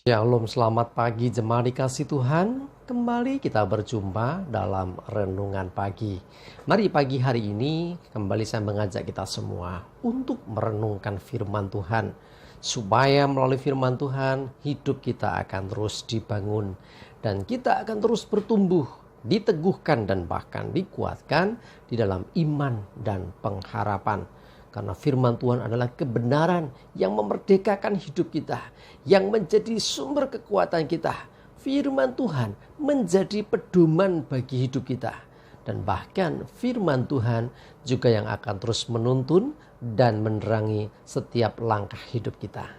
Shalom, selamat pagi jemaat dikasih Tuhan. Kembali kita berjumpa dalam renungan pagi. Mari pagi hari ini kembali saya mengajak kita semua untuk merenungkan firman Tuhan. Supaya melalui firman Tuhan hidup kita akan terus dibangun. Dan kita akan terus bertumbuh, diteguhkan dan bahkan dikuatkan di dalam iman dan pengharapan. Karena firman Tuhan adalah kebenaran yang memerdekakan hidup kita, yang menjadi sumber kekuatan kita. Firman Tuhan menjadi pedoman bagi hidup kita. Dan bahkan firman Tuhan juga yang akan terus menuntun dan menerangi setiap langkah hidup kita.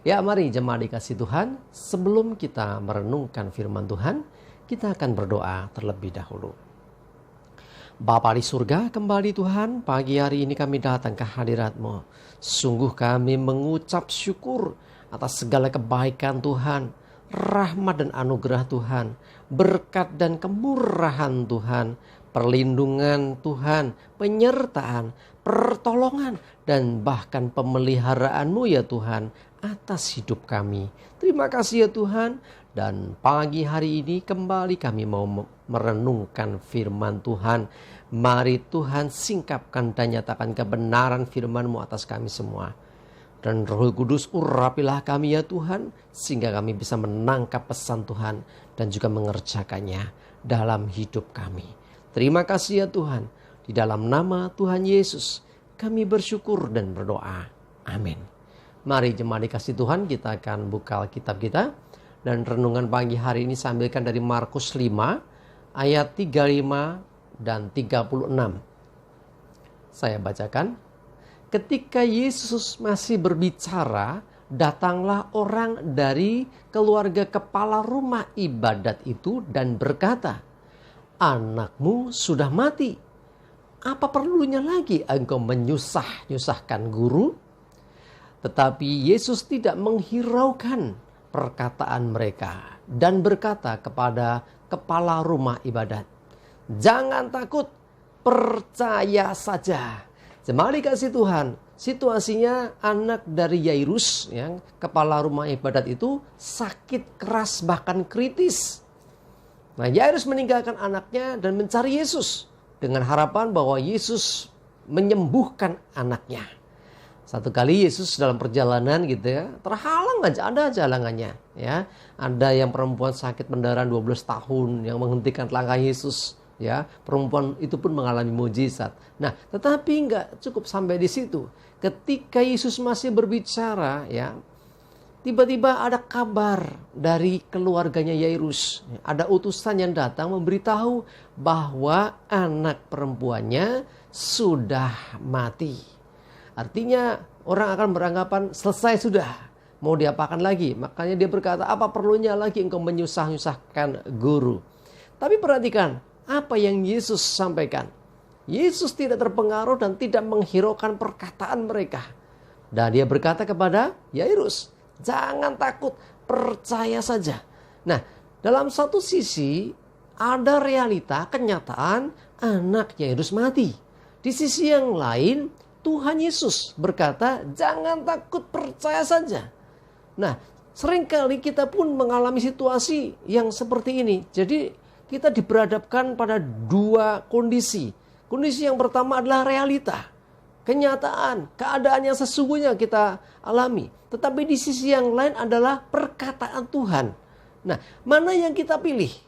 Ya, mari jemaat dikasih Tuhan, sebelum kita merenungkan firman Tuhan, kita akan berdoa terlebih dahulu. Bapa di surga, kembali Tuhan, pagi hari ini kami datang ke hadirat-Mu. Sungguh kami mengucap syukur atas segala kebaikan Tuhan, rahmat dan anugerah Tuhan, berkat dan kemurahan Tuhan, perlindungan Tuhan, penyertaan, pertolongan, dan bahkan pemeliharaan-Mu ya Tuhan atas hidup kami. Terima kasih ya Tuhan. Dan pagi hari ini kembali kami mau merenungkan firman Tuhan. Mari Tuhan singkapkan dan nyatakan kebenaran firman-Mu atas kami semua. Dan Roh Kudus urapilah kami ya Tuhan, sehingga kami bisa menangkap pesan Tuhan dan juga mengerjakannya dalam hidup kami. Terima kasih ya Tuhan. Di dalam nama Tuhan Yesus kami bersyukur dan berdoa. Amin. Mari jemaat dikasih Tuhan, kita akan buka Alkitab kita. Dan renungan pagi hari ini saya ambilkan dari Markus 5 ayat 35 dan 36. Saya bacakan. Ketika Yesus masih berbicara, datanglah orang dari keluarga kepala rumah ibadat itu dan berkata, "Anakmu sudah mati. Apa perlunya lagi engkau menyusahkan guru?" Tetapi Yesus tidak menghiraukan perkataan mereka dan berkata kepada kepala rumah ibadat, "Jangan takut, percaya saja." Jemaat dikasih Tuhan, situasinya anak dari Yairus, yang kepala rumah ibadat itu sakit keras bahkan kritis. Nah, Yairus meninggalkan anaknya dan mencari Yesus dengan harapan bahwa Yesus menyembuhkan anaknya. Satu kali Yesus dalam perjalanan gitu ya, terhalang aja, ada aja halangannya ya. Ada yang perempuan sakit pendarahan 12 tahun yang menghentikan langkah Yesus ya. Perempuan itu pun mengalami mujizat. Nah, tetapi enggak cukup sampai di situ. Ketika Yesus masih berbicara ya, tiba-tiba ada kabar dari keluarganya Yairus. Ada utusan yang datang memberitahu bahwa anak perempuannya sudah mati. Artinya orang akan beranggapan selesai sudah, mau diapakan lagi. Makanya dia berkata, apa perlunya lagi engkau menyusahkan guru. Tapi perhatikan apa yang Yesus sampaikan. Yesus tidak terpengaruh dan tidak menghiraukan perkataan mereka. Dan dia berkata kepada Yairus, "Jangan takut, percaya saja." Nah, dalam satu sisi ada realita, kenyataan anak Yairus mati. Di sisi yang lain, Tuhan Yesus berkata, "Jangan takut, percaya saja." Nah, seringkali kita pun mengalami situasi yang seperti ini. Jadi kita diperhadapkan pada dua kondisi. Kondisi yang pertama adalah realita, kenyataan, keadaan yang sesungguhnya kita alami. Tetapi di sisi yang lain adalah perkataan Tuhan. Nah, mana yang kita pilih?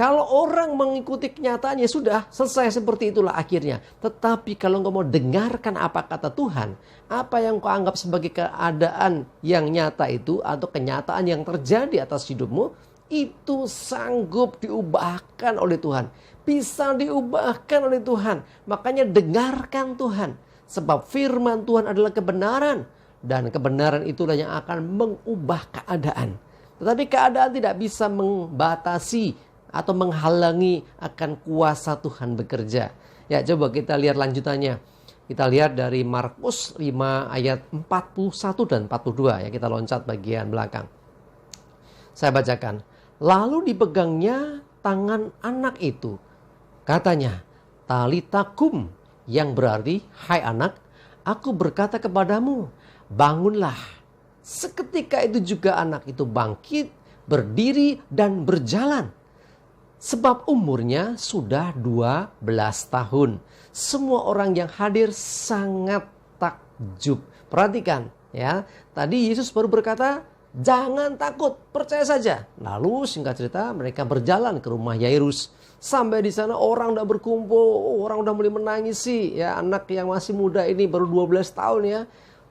Kalau orang mengikuti kenyataannya sudah selesai, seperti itulah akhirnya. Tetapi kalau engkau mau dengarkan apa kata Tuhan, apa yang kau anggap sebagai keadaan yang nyata itu atau kenyataan yang terjadi atas hidupmu, itu sanggup diubahkan oleh Tuhan. Bisa diubahkan oleh Tuhan. Makanya dengarkan Tuhan. Sebab firman Tuhan adalah kebenaran. Dan kebenaran itulah yang akan mengubah keadaan. Tetapi keadaan tidak bisa membatasi atau menghalangi akan kuasa Tuhan bekerja. Ya, coba kita lihat lanjutannya. Kita lihat dari Markus 5 ayat 41 dan 42 ya, kita loncat bagian belakang. Saya bacakan. Lalu dipegangnya tangan anak itu. Katanya, "Talita kum," yang berarti, "Hai anak, aku berkata kepadamu, bangunlah." Seketika itu juga anak itu bangkit, berdiri dan berjalan. Sebab umurnya sudah 12 tahun. Semua orang yang hadir sangat takjub. Perhatikan ya, tadi Yesus baru berkata, jangan takut, percaya saja. Lalu singkat cerita mereka berjalan ke rumah Yairus. Sampai di sana orang udah berkumpul, orang udah mulai menangis sih. Ya, anak yang masih muda ini baru 12 tahun ya,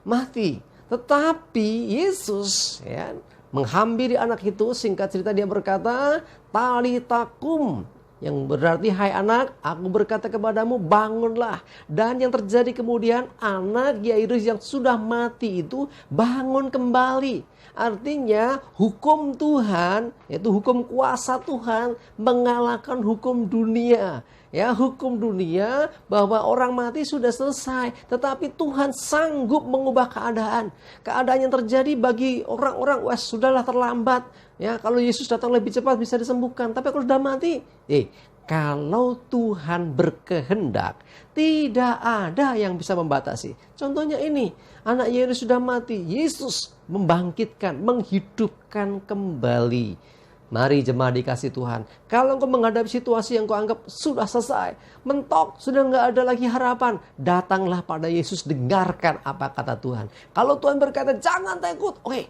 mati. Tetapi Yesus ya menghampiri anak itu, singkat cerita dia berkata, talitakum, yang berarti hai anak, aku berkata kepadamu bangunlah. Dan yang terjadi kemudian, anak Yairus yang sudah mati itu bangun kembali. Artinya hukum Tuhan, yaitu hukum kuasa Tuhan, mengalahkan hukum dunia. Ya, hukum dunia bahwa orang mati sudah selesai, tetapi Tuhan sanggup mengubah keadaan. Keadaan yang terjadi bagi orang-orang, wah sudahlah terlambat. Ya, kalau Yesus datang lebih cepat bisa disembuhkan. Tapi kalau sudah mati, kalau Tuhan berkehendak, tidak ada yang bisa membatasi. Contohnya ini, anak Yairus sudah mati, Yesus membangkitkan, menghidupkan kembali. Mari jemaat dikasih Tuhan, kalau engkau menghadapi situasi yang kau anggap sudah selesai, mentok, sudah nggak ada lagi harapan, datanglah pada Yesus, dengarkan apa kata Tuhan. Kalau Tuhan berkata jangan takut, oke,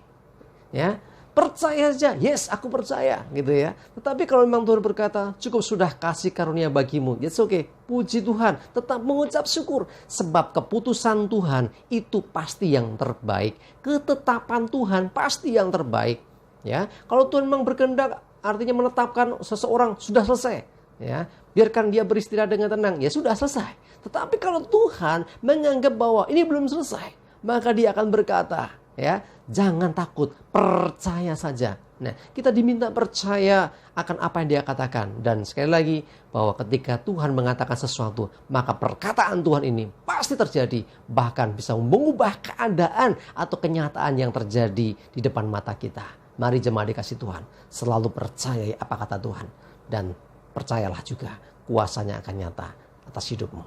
ya percaya saja, yes aku percaya gitu ya. Tetapi kalau memang Tuhan berkata cukup sudah kasih karunia bagimu, it's okay, puji Tuhan, tetap mengucap syukur. Sebab keputusan Tuhan itu pasti yang terbaik, ketetapan Tuhan pasti yang terbaik. Ya, kalau Tuhan memang berkehendak, artinya menetapkan seseorang sudah selesai, ya, biarkan dia beristirahat dengan tenang, ya sudah selesai. Tetapi kalau Tuhan menganggap bahwa ini belum selesai, maka dia akan berkata, ya, jangan takut, percaya saja. Nah, kita diminta percaya akan apa yang dia katakan. Dan sekali lagi, bahwa ketika Tuhan mengatakan sesuatu, maka perkataan Tuhan ini pasti terjadi. Bahkan bisa mengubah keadaan atau kenyataan yang terjadi di depan mata kita. Mari jemaat dikasih Tuhan, selalu percayai apa kata Tuhan. Dan percayalah juga, kuasanya akan nyata atas hidupmu.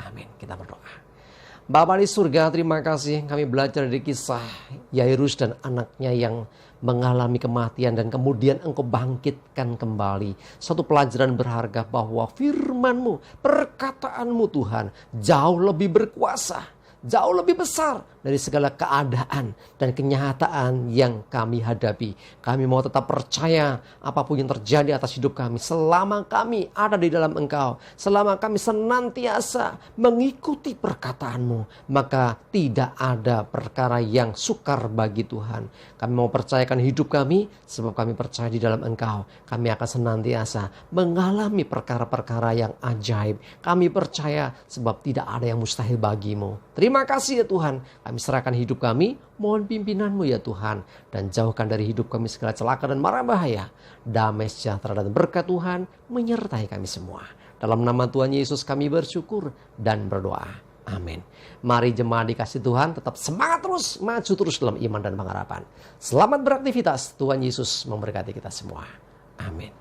Amin. Kita berdoa. Bapa di surga, terima kasih kami belajar dari kisah Yairus dan anaknya yang mengalami kematian dan kemudian engkau bangkitkan kembali. Satu pelajaran berharga bahwa firman-Mu, perkataan-Mu Tuhan jauh lebih berkuasa, jauh lebih besar dari segala keadaan dan kenyataan yang kami hadapi. Kami mau tetap percaya apapun yang terjadi atas hidup kami, selama kami ada di dalam Engkau, selama kami senantiasa mengikuti perkataan-Mu, maka tidak ada perkara yang sukar bagi Tuhan. Kami mau percayakan hidup kami, sebab kami percaya di dalam Engkau. Kami akan senantiasa mengalami perkara-perkara yang ajaib. Kami percaya sebab tidak ada yang mustahil bagimu. Terima kasih ya Tuhan. Kami serahkan hidup kami, mohon pimpinan-Mu ya Tuhan. Dan jauhkan dari hidup kami segala celaka dan mara bahaya. Damai sejahtera dan berkat Tuhan menyertai kami semua. Dalam nama Tuhan Yesus kami bersyukur dan berdoa. Amin. Mari jemaat dikasih Tuhan tetap semangat terus, maju terus dalam iman dan pengharapan. Selamat beraktivitas, Tuhan Yesus memberkati kita semua. Amin.